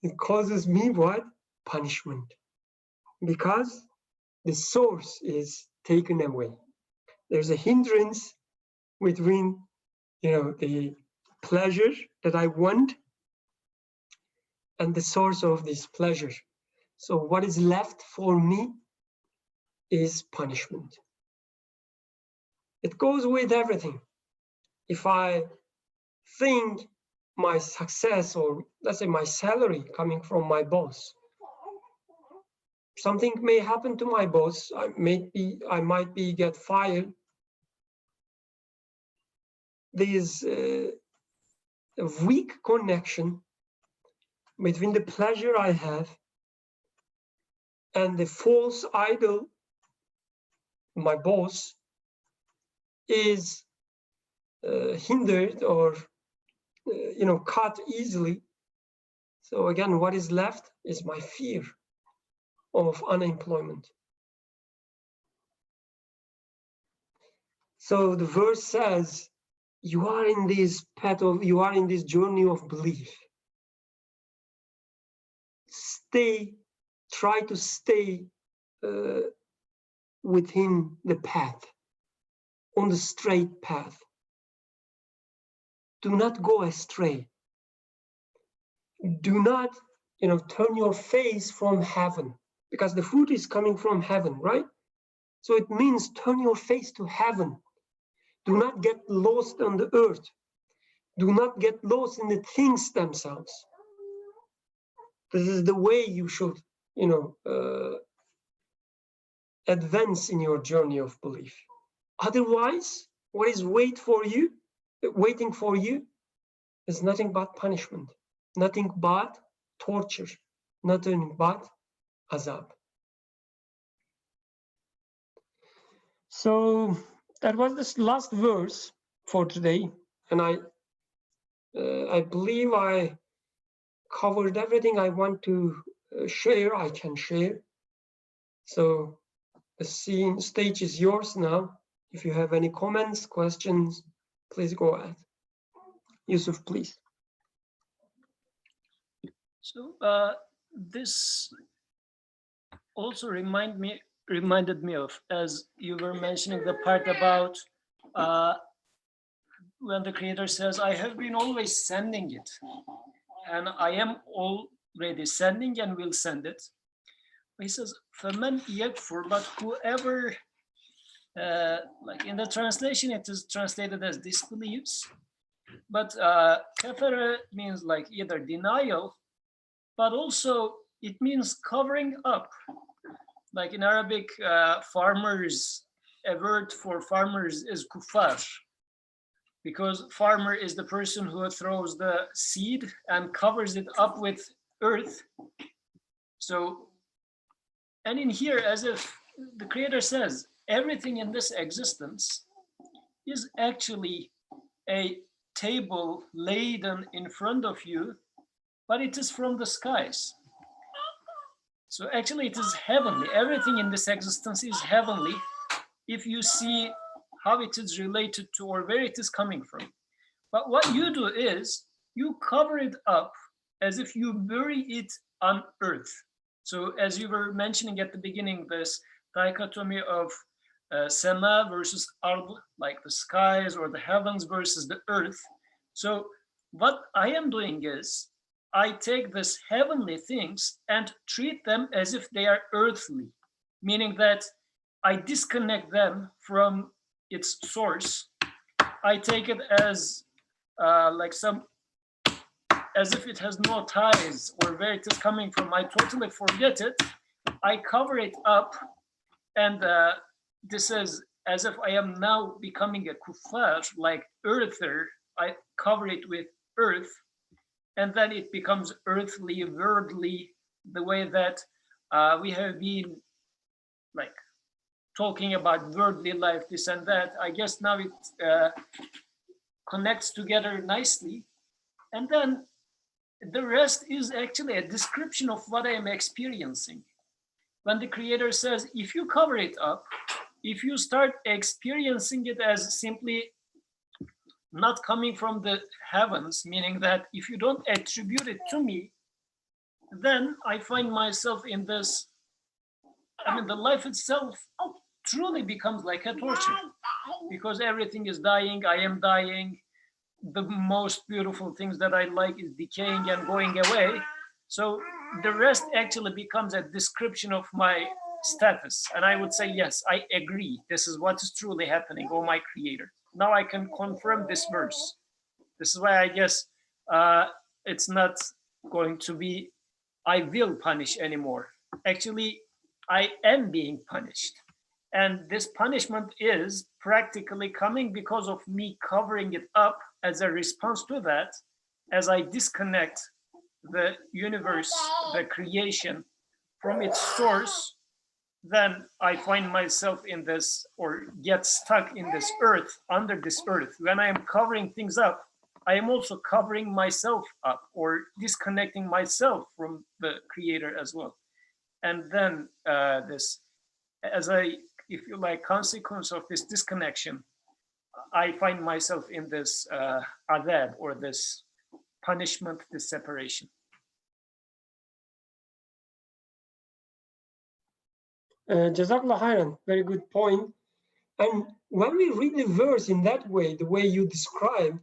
it causes me what? Punishment. Because the source is taken away. There's a hindrance between, the pleasure that I want and the source of this pleasure. So what is left for me is punishment. It goes with everything. If I think my success, or let's say my salary coming from my boss, something may happen to my boss. I might be get fired. There is a weak connection between the pleasure I have and the false idol, my boss, is hindered or cut easily. So again, what is left is my fear of unemployment. So the verse says, you are in this journey of belief. Try to stay within the path, on the straight path. Do not go astray. Do not, turn your face from heaven, because the fruit is coming from heaven, right? So it means turn your face to heaven. Do not get lost on the earth. Do not get lost in the things themselves. This is the way you should, advance in your journey of belief. Otherwise, what is waiting for you is nothing but punishment, nothing but torture, nothing but azab. So that was this last verse for today, and I believe I covered everything I want to share. I can share. So the stage is yours now. If you have any comments, questions, please go ahead. Yusuf, please. So this also reminded me of, as you were mentioning, the part about when the Creator says, I have been always sending it, and I am already sending and will send it. He says, فَمَنْ يَكْفُرْ, but whoever, like in the translation, it is translated as disbelieves, but kafara means like either denial, but also it means covering up. Like in Arabic, farmers, a word for farmers is kuffar, because farmer is the person who throws the seed and covers it up with earth. So, and in here, as if the Creator says, everything in this existence is actually a table laden in front of you, but it is from the skies. So actually it is heavenly. Everything in this existence is heavenly if you see how it is related to or where it is coming from. But what you do is you cover it up as if you bury it on earth. So as you were mentioning at the beginning, this dichotomy of Sema versus Ard, like the skies or the heavens versus the earth. So what I am doing is I take these heavenly things and treat them as if they are earthly, meaning that I disconnect them from its source. I take it as as if it has no ties or where it is coming from. I totally forget it. I cover it up, and this is as if I am now becoming a kuffar, like earther. I cover it with earth, and then it becomes earthly, worldly, the way that we have been like talking about worldly life, this and that. I guess now it connects together nicely. And then the rest is actually a description of what I am experiencing. When the Creator says, if you cover it up, if you start experiencing it as simply not coming from the heavens, meaning that if you don't attribute it to me, then I find myself in this, the life itself truly becomes like a torture, because everything is dying, I am dying, the most beautiful things that I like is decaying and going away. So the rest actually becomes a description of my status. And I would say, yes, I agree. This is what is truly happening, oh my Creator. Now I can confirm this verse. This is why I guess it's not going to be, I will punish anymore. Actually, I am being punished. And this punishment is practically coming because of me covering it up. As a response to that, as I disconnect the universe, the creation, from its source, then I find myself in this, or get stuck in this earth, under this earth. When I am covering things up, I am also covering myself up, or disconnecting myself from the creator as well. And then this, as if you like, consequence of this disconnection, I find myself in this adab, or this punishment, this separation. Jazakallah khairan, very good point. And when we read the verse in that way, the way you describe,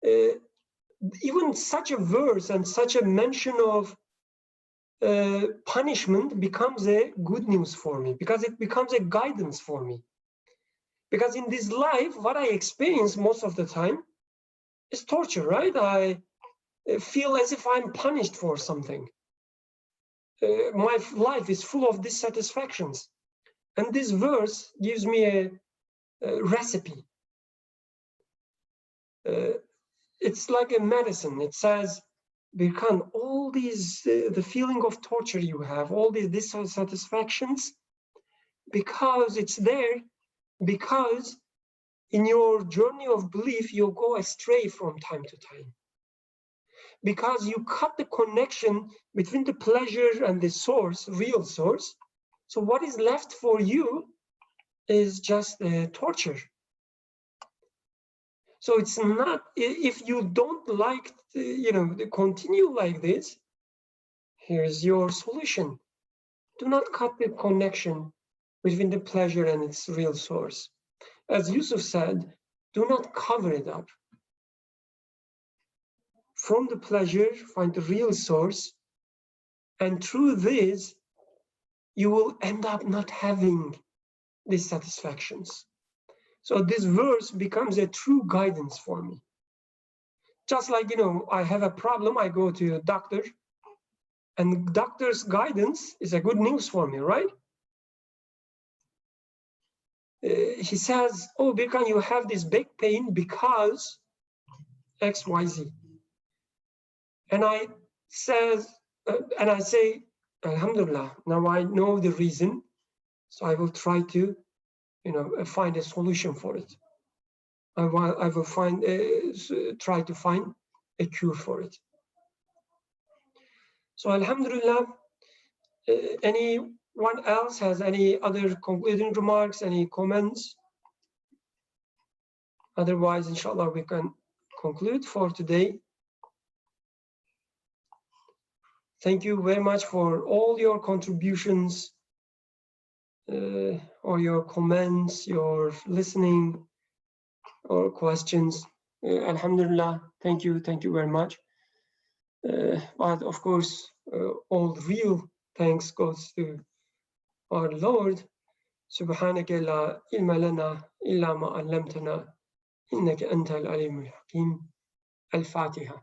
even such a verse and such a mention of punishment becomes a good news for me, because it becomes a guidance for me. Because in this life, what I experience most of the time is torture, right? I feel as if I'm punished for something. My life is full of dissatisfactions. And this verse gives me a recipe. It's like a medicine. It says, Birkan, all these, the feeling of torture you have, all these dissatisfactions, because it's there, because in your journey of belief, you go astray from time to time. Because you cut the connection between the pleasure and the source, real source. So what is left for you is just torture. So it's not, if you don't like, to continue like this, here's your solution. Do not cut the connection between the pleasure and its real source. As Yusuf said, do not cover it up. From the pleasure, find the real source, and through this, you will end up not having dissatisfactions. So this verse becomes a true guidance for me. Just like, I have a problem, I go to a doctor, and doctor's guidance is a good news for me, right? He says, oh, Birkan, you have this back pain because X, Y, Z. And I say, Alhamdulillah, now I know the reason, so I will try to, find a solution for it. I will try to find a cure for it. So Alhamdulillah, anyone else has any other concluding remarks, any comments? Otherwise, inshallah, we can conclude for today. Thank you very much for all your contributions, or your comments, your listening, or questions. Alhamdulillah, thank you very much. But of course, all real thanks goes to our Lord. Subhanaka la ilma lana illa ma 'allamtana innaka antal alimul hakim. Al-Fatiha.